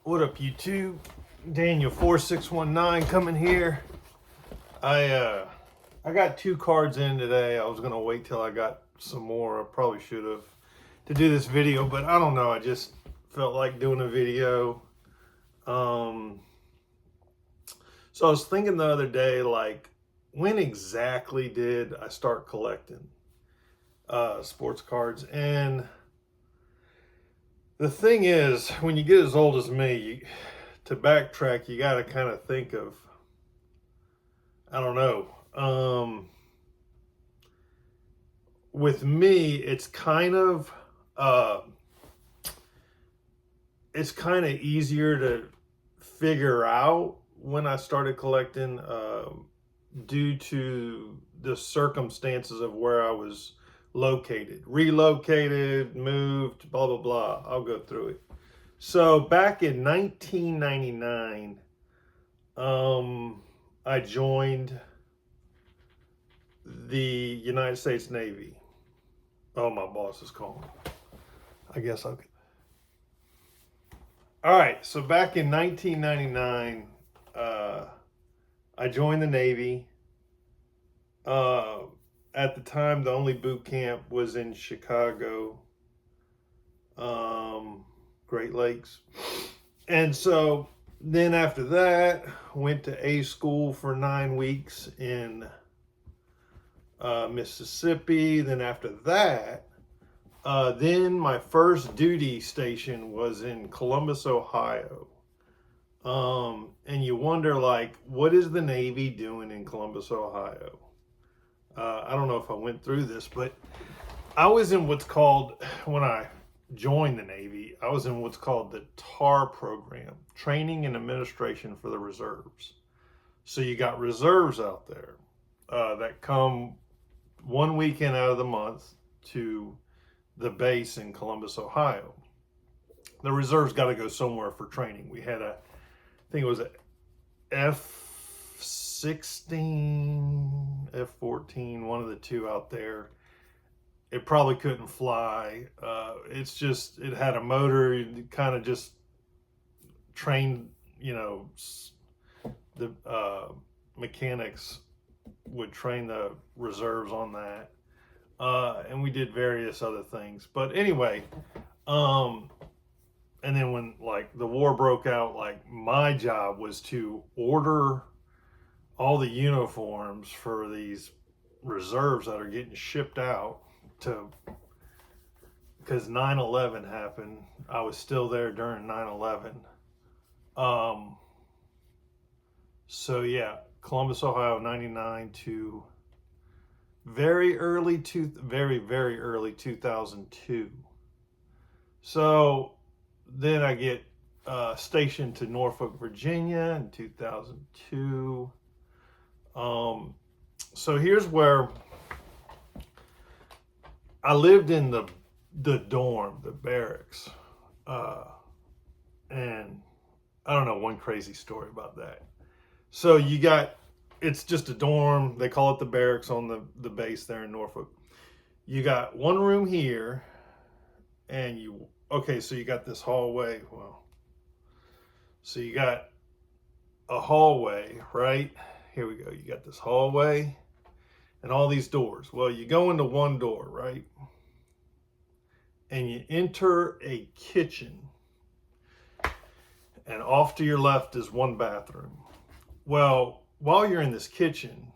What up, YouTube? Daniel4619 coming here. I got 2 cards in today. I was gonna wait till I got some more. I probably should have to do this video, but I don't know. I just felt like doing a video. So I was thinking the other day, like, when exactly did I start collecting sports cards? And the thing is, when you get as old as me, to backtrack, you got to kind of think of, I don't know. With me, it's kind of easier to figure out when I started collecting, due to the circumstances of where I was located, relocated, moved, blah, blah, blah. I'll go through it. So back in 1999, I joined the United States Navy. Oh, my boss is calling. I guess I'll get. All right, so back in 1999, I joined the Navy. At the time, the only boot camp was in Chicago, Great Lakes. And so then after that, went to A school for 9 weeks in Mississippi. Then after that, then my first duty station was in Columbus, Ohio. And you wonder, like, what is the Navy doing in Columbus, Ohio? I don't know if I went through this, but I was in what's called, when I joined the Navy, I was in what's called the TAR program, Training and Administration for the Reserves. So you got reserves out there that come one weekend out of the month to the base in Columbus, Ohio. The reserves got to go somewhere for training. We had I think it was a F-16, F-14, one of the two out there. It probably couldn't fly. It had a motor. You kind of just trained, the mechanics would train the reserves on that. And we did various other things. But anyway, and then when, like, the war broke out, like, my job was to order all the uniforms for these reserves that are getting shipped out because 9/11 happened. I was still there during 9/11. So yeah, Columbus, Ohio, 99 to very early 2002. So then I get stationed to Norfolk, Virginia in 2002. So here's where I lived in the dorm, the barracks. And I don't know, one crazy story about that. So it's just a dorm. They call it the barracks on the base there in Norfolk. You got one room here, and so you got this hallway. Well, so you got a hallway, right? Here we go. You got this hallway and all these doors. Well, you go into one door, right? And you enter a kitchen. And off to your left is one bathroom. Well, while you're in this kitchen,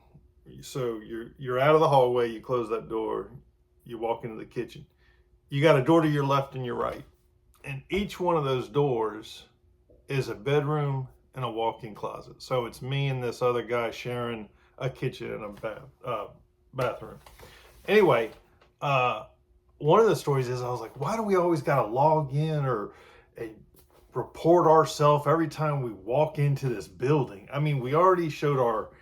so you're out of the hallway, you close that door, you walk into the kitchen. You got a door to your left and your right. And each one of those doors is a bedroom and a walk-in closet. So it's me and this other guy sharing a kitchen and a bathroom. Anyway, one of the stories is I was like, why do we always got to log in or report ourselves every time we walk into this building? I mean, we already showed our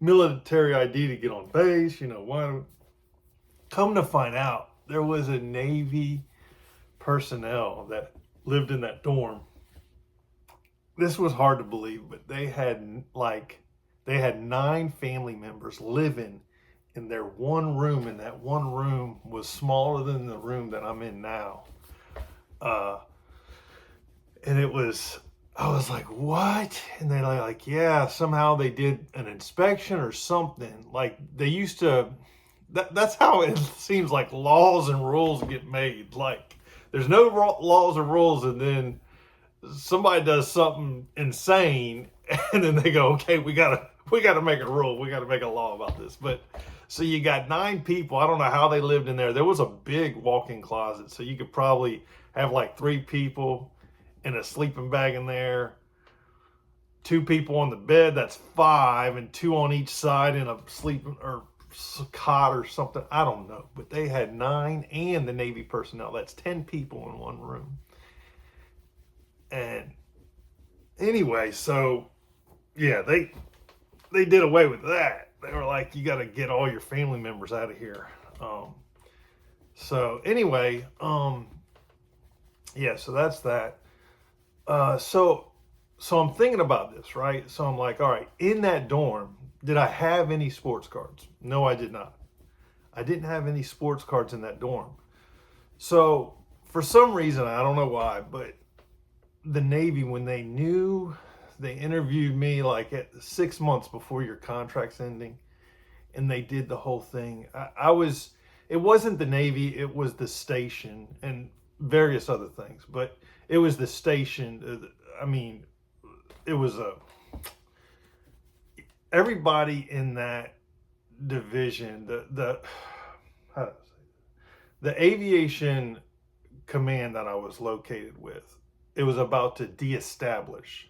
military ID to get on base. Why? Come to find out, there was a Navy personnel that lived in that dorm. This was hard to believe, but they had 9 family members living in their one room, and that one room was smaller than the room that I'm in now. And I was like, what? And they're like, yeah, somehow they did an inspection or something. Like they used to, that's how it seems like laws and rules get made. Like there's no laws or rules, and then somebody does something insane, and then they go, okay, we gotta make a rule. We gotta make a law about this. But so you got 9 people. I don't know how they lived in there. There was a big walk-in closet, so you could probably have like 3 people in a sleeping bag in there, 2 people on the bed, that's 5, and 2 on each side in a sleeping or cot or something. I don't know, but they had 9 and the Navy personnel. That's 10 people in one room. And anyway, so yeah, they did away with that. They were like, you got to get all your family members out of here. So anyway, yeah, so that's that. So I'm thinking about this, right? So I'm like, all right, in that dorm, did I have any sports cards? No, I did not. I didn't have any sports cards in that dorm. So for some reason, I don't know why, but the Navy, when they knew, they interviewed me like at 6 months before your contract's ending, and they did the whole thing. It wasn't the Navy, it was the station and various other things, but it was the station. I mean, it was everybody in that division, how do I say the aviation command that I was located with, it was about to deestablish.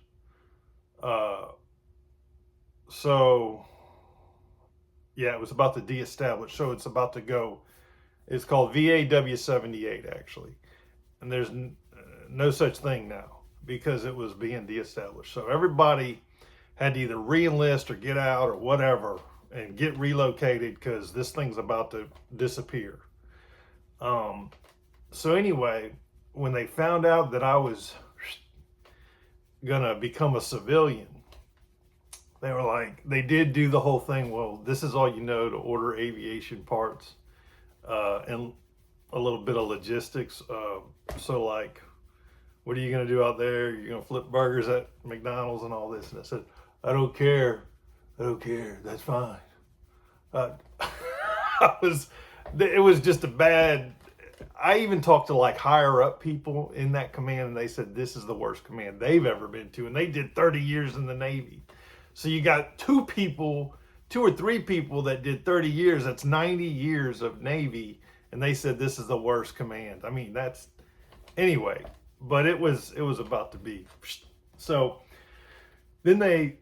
So yeah, it was about to deestablish. So it's about to go. It's called VAW78 actually, and there's no such thing now because it was being deestablished. So everybody had to either re-enlist or get out or whatever and get relocated because this thing's about to disappear. So anyway, when they found out that I was gonna become a civilian, they were like, they did do the whole thing. Well, this is all you know to order aviation parts and a little bit of logistics. So like, what are you gonna do out there? You're gonna flip burgers at McDonald's and all this. And I said, I don't care. That's fine. It was just a bad, I even talked to like higher up people in that command, and they said this is the worst command they've ever been to, and they did 30 years in the Navy. So you got 2 or 3 people that did 30 years. That's 90 years of Navy, and they said this is the worst command. I mean, that's anyway. But it was about to be. So then they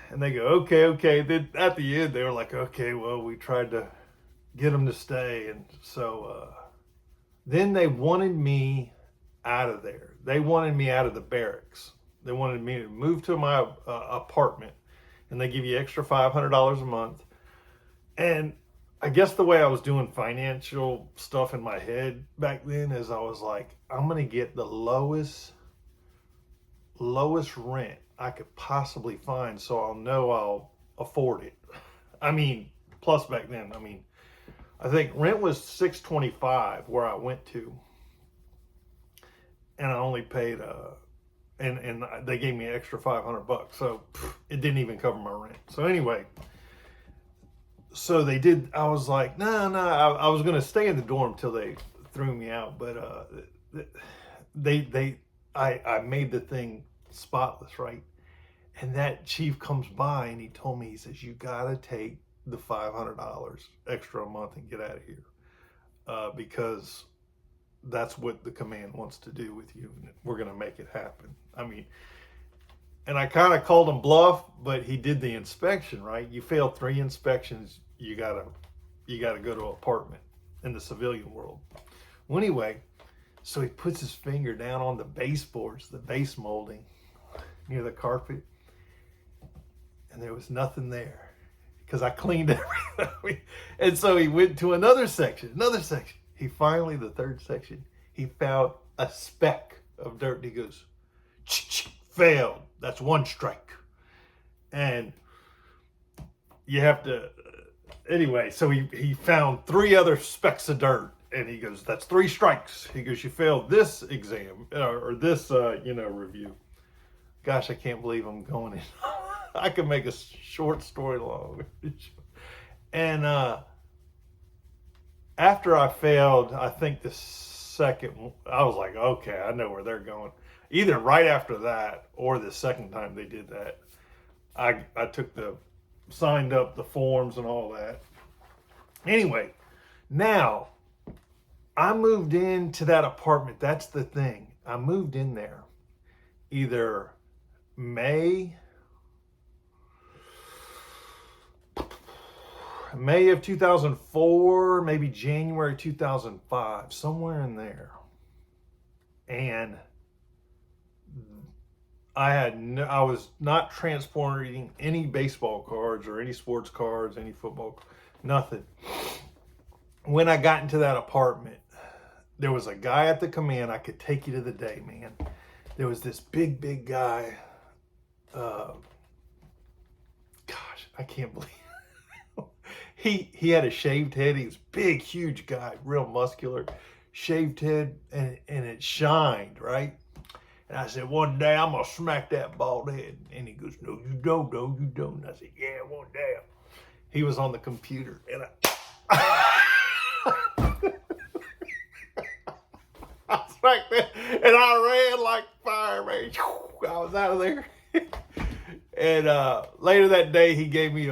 go, okay. Then at the end they were like, okay, well, we tried to get them to stay, and so then they wanted me out of there. They wanted me out of the barracks. They wanted me to move to my apartment, and they give you extra $500 a month. And I guess the way I was doing financial stuff in my head back then is I was like, I'm going to get the lowest rent I could possibly find so I'll know I'll afford it. I mean, plus back then, I mean, I think rent was $625 where I went to, and I only paid and they gave me an extra $500, so it didn't even cover my rent. So anyway, so they did. I was like, no, I was gonna stay in the dorm till they threw me out, but I made the thing spotless, right? And that chief comes by and he told me, he says, you gotta take the $500 extra a month and get out of here because that's what the command wants to do with you, and we're gonna make it happen. I mean, and I kind of called him bluff, but he did the inspection, right? You fail 3 inspections, you gotta go to an apartment in the civilian world. Well, anyway, so he puts his finger down on the baseboards, the base molding near the carpet, and there was nothing there because I cleaned everything. And so he went to another section. He finally, the 3rd section, he found a speck of dirt, and he goes, failed. That's 1 strike. And you have to, anyway, so he found 3 other specks of dirt, And he goes, that's 3 strikes. He goes, you failed this exam or this, review. Gosh, I can't believe I'm going in. I could make a short story long. And after I failed, I think the second, I was like, okay, I know where they're going. Either right after that or the second time they did that, I signed up the forms and all that. Anyway, now I moved into that apartment. That's the thing. I moved in there either May of 2004, maybe January 2005, somewhere in there. And I was not transporting any baseball cards or any sports cards, any football, nothing. When I got into that apartment, there was a guy at the command. I could take you to the day, man. There was this big guy. Gosh, I can't believe he had a shaved head. He was big, huge guy, real muscular, shaved head, and it shined, right? And I said, one day I'm gonna smack that bald head. And he goes, no, you don't, no, you don't. And I said, yeah, one day. He was on the computer, and I smacked that, and I ran like fire, man. I was out of there. And later that day, he gave me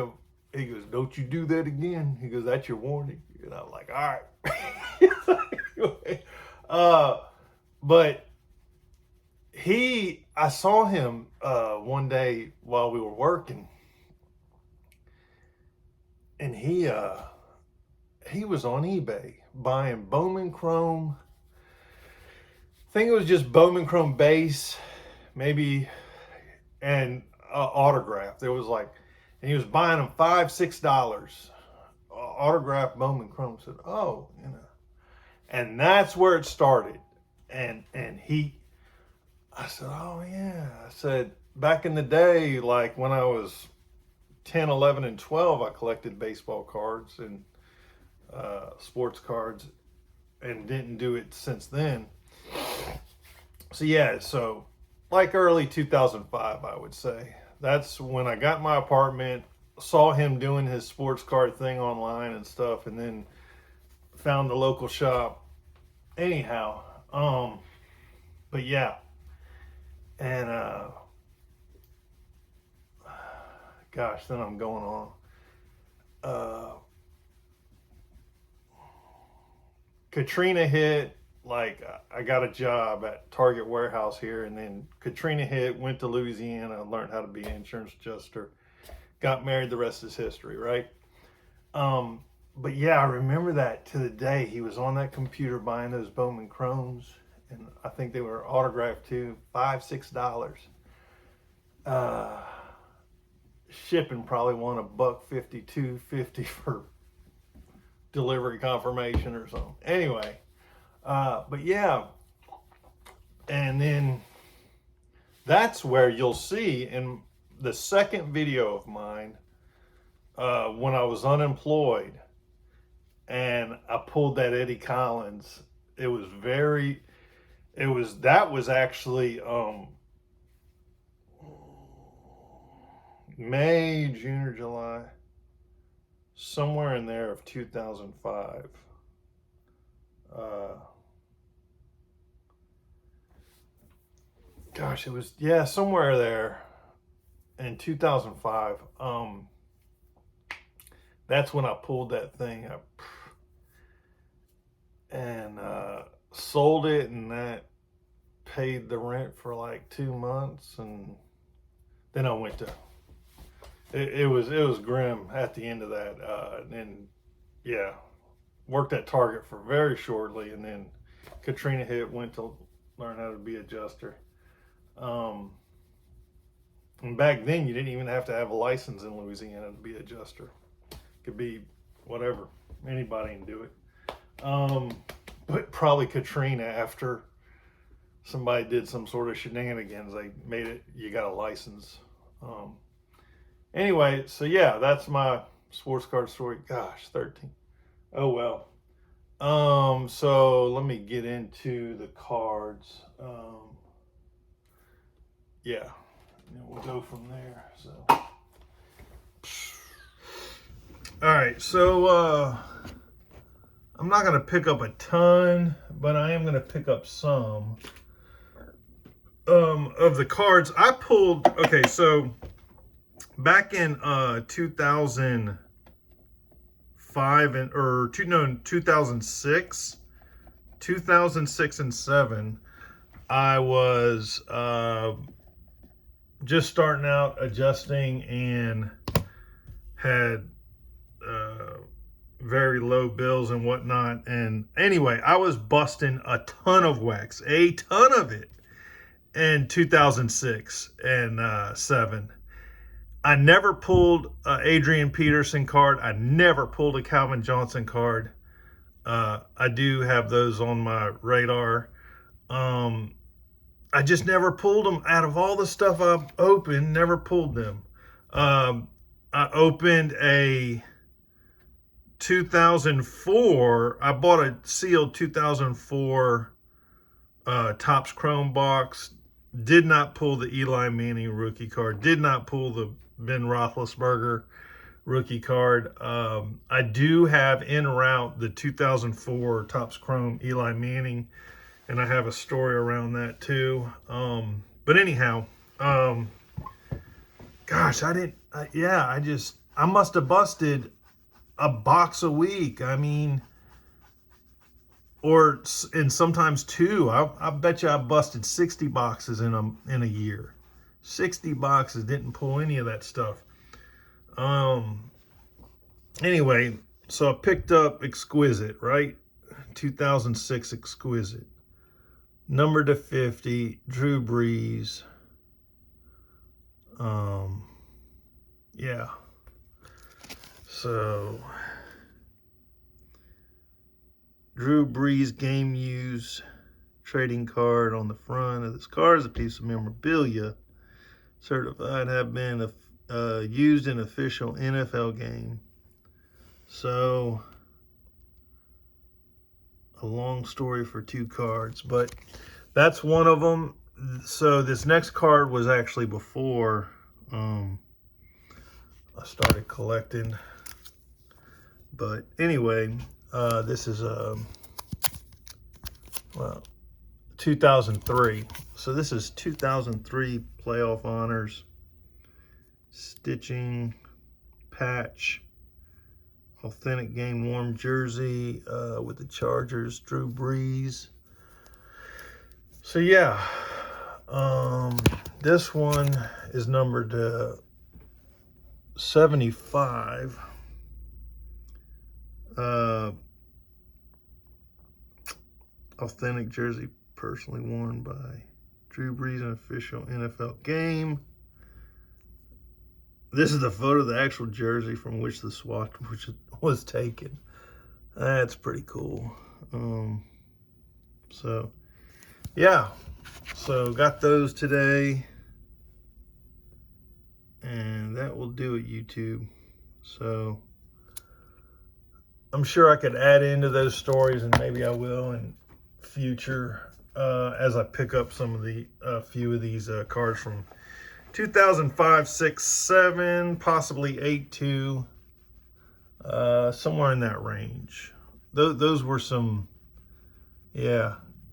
he goes, don't you do that again. He goes, that's your warning. And I was like, all right. But I saw him one day while we were working, and he was on eBay buying Bowman Chrome. I think it was just Bowman Chrome base, maybe, and autograph. There was like, and he was buying them $5-6. Autographed Bowman Chrome. Said, oh, and that's where it started. And I said, oh yeah. I said, back in the day, like when I was 10, 11, and 12, I collected baseball cards and sports cards, and didn't do it since then. So yeah, so like early 2005, I would say. That's when I got my apartment, saw him doing his sports card thing online and stuff, and then found the local shop. Anyhow, but yeah. And gosh, then I'm going on. Katrina hit, like I got a job at Target warehouse here, and then Katrina hit, went to Louisiana, learned how to be an insurance adjuster, got married, the rest is history, right? But yeah, I remember that to the day. He was on that computer buying those Bowman Chromes, and I think they were autographed too, $5-6. Shipping probably $1.50, $2.50 for delivery confirmation or something. Anyway, but yeah, and then that's where you'll see in the second video of mine, when I was unemployed and I pulled that Eddie Collins. That was actually May, June, or July, somewhere in there of 2005. Gosh, it was, yeah, somewhere there in 2005. That's when I pulled that thing up and sold it, and that paid the rent for like 2 months, and then I went to, it was grim at the end of that, and yeah, worked at Target for very shortly, and then Katrina hit, went to learn how to be adjuster. And back then you didn't even have to have a license in Louisiana to be adjuster. Could be whatever, anybody can do it. But probably Katrina, after somebody did some sort of shenanigans, they made it, you got a license. Anyway, so yeah, that's my sports card story. Gosh, 13. Oh well. So let me get into the cards. Yeah, we'll go from there. So, all right. So I'm not gonna pick up a ton, but I am gonna pick up some of the cards I pulled. Okay, so back in 2005 and 2006, 2006 and 7, I was just starting out adjusting and had very low bills and whatnot. And anyway, I was busting a ton of wax, a ton of it, in 2006 and 7. I never pulled an Adrian Peterson card. I never pulled a Calvin Johnson card. I do have those on my radar. I just never pulled them. Out of all the stuff I've opened, never pulled them. I opened a 2004. I bought a sealed 2004 Topps Chrome box. Did not pull the Eli Manning rookie card. Did not pull the Ben Roethlisberger rookie card. I do have en route the 2004 Topps Chrome Eli Manning, and I have a story around that too. But anyhow, gosh, I must have busted a box a week. I mean, and sometimes two. I bet you I busted 60 boxes in a year. 60 boxes, didn't pull any of that stuff. Anyway, so I picked up Exquisite, right? 2006 Exquisite. Number to 50, Drew Brees. Yeah. So Drew Brees game use trading card on the front of this card is a piece of memorabilia certified have been used in official NFL game. So a long story for two cards, but that's one of them. So this next card was actually before I started collecting. But anyway, this is 2003. So this is 2003 playoff honors, stitching, patch, authentic game worn jersey with the Chargers, Drew Brees. So yeah, this one is numbered 75. Authentic jersey personally worn by Drew Brees, an official NFL game. This is the photo of the actual jersey from which the swatch was taken. That's pretty cool. So yeah, so got those today, and that will do it, YouTube. So I'm sure I could add into those stories, and maybe I will in future as I pick up some of the few of these cards from 2005, 6, 7, possibly 8, 2, somewhere in that range. Those were some,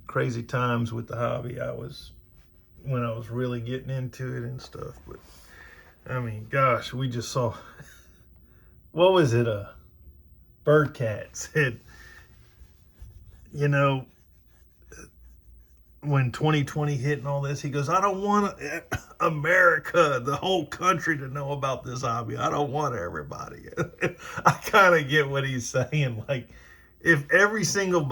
crazy times with the hobby. When I was really getting into it and stuff. But I mean, gosh, we just saw, what was it? Birdcat said, when 2020 hit and all this, he goes, I don't want America, the whole country, to know about this hobby. I don't want everybody. I kind of get what he's saying. Like, if every single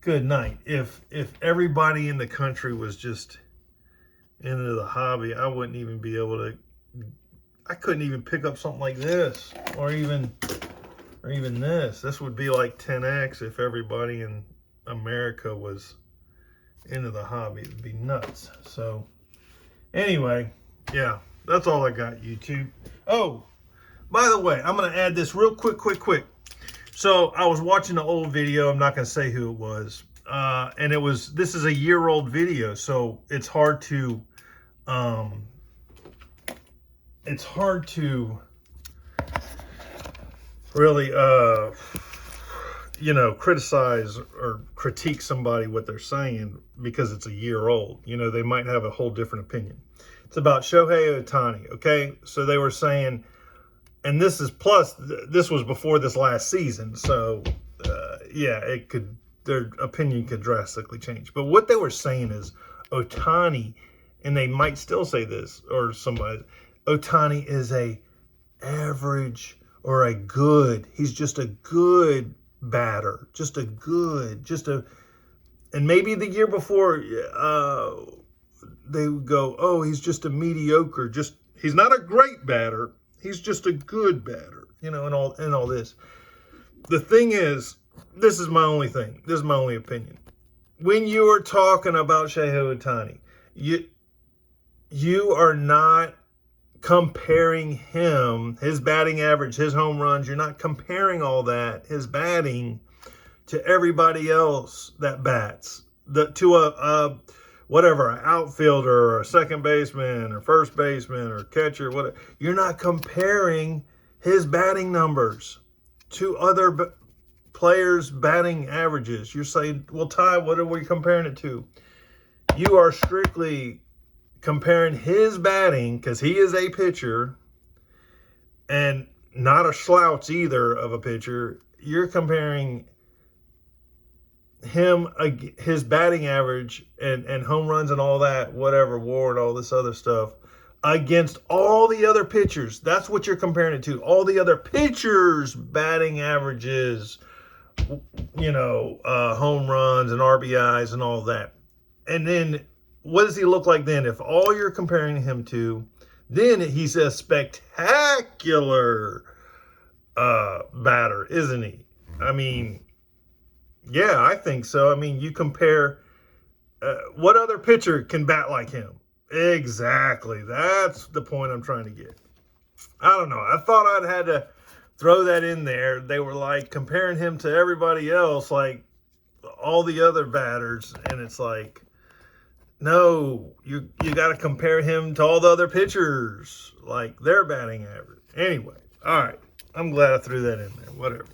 good night. If everybody in the country was just into the hobby, I wouldn't even be able to, I couldn't even pick up something like this, or even this. This would be like 10x if everybody in America was into the hobby. It would be nuts. So anyway, yeah, that's all I got, YouTube. Oh, By the way, I'm going to add this real quick. So I was watching an old video. I'm not going to say who it was. And this is a year-old video. So it's hard to, really, criticize or critique somebody what they're saying because it's a year old. They might have a whole different opinion. It's about Shohei Ohtani. Okay. So they were saying, and this was before this last season. So, their opinion could drastically change. But what they were saying is Ohtani, and they might still say this, or somebody, Ohtani is a average or a good. He's just a good batter. And maybe the year before, they would go, oh, he's just a mediocre. He's not a great batter. He's just a good batter, and all this. The thing is, this is my only thing. This is my only opinion. When you are talking about Shohei Ohtani, you are not comparing him, his batting average, his home runs. You're not comparing all that, his batting, to everybody else that bats, to a whatever, an outfielder or a second baseman or first baseman or catcher, whatever. You're not comparing his batting numbers to other players' batting averages. You're saying, well, Ty, what are we comparing it to? You are strictly comparing his batting, because he is a pitcher and not a slouch either of a pitcher. You're comparing him, his batting average and home runs and all that, whatever, WAR, all this other stuff, against all the other pitchers. That's what you're comparing it to. All the other pitchers' batting averages, home runs and RBIs and all that. And then what does he look like then? If all you're comparing him to, then he's a spectacular batter, isn't he? I mean, yeah, I think so. I mean, you compare, what other pitcher can bat like him? Exactly. That's the point I'm trying to get. I don't know. I thought I'd had to throw that in there. They were like comparing him to everybody else, like all the other batters. And it's like, no, you got to compare him to all the other pitchers, like their batting average. Anyway, all right. I'm glad I threw that in there. Whatever.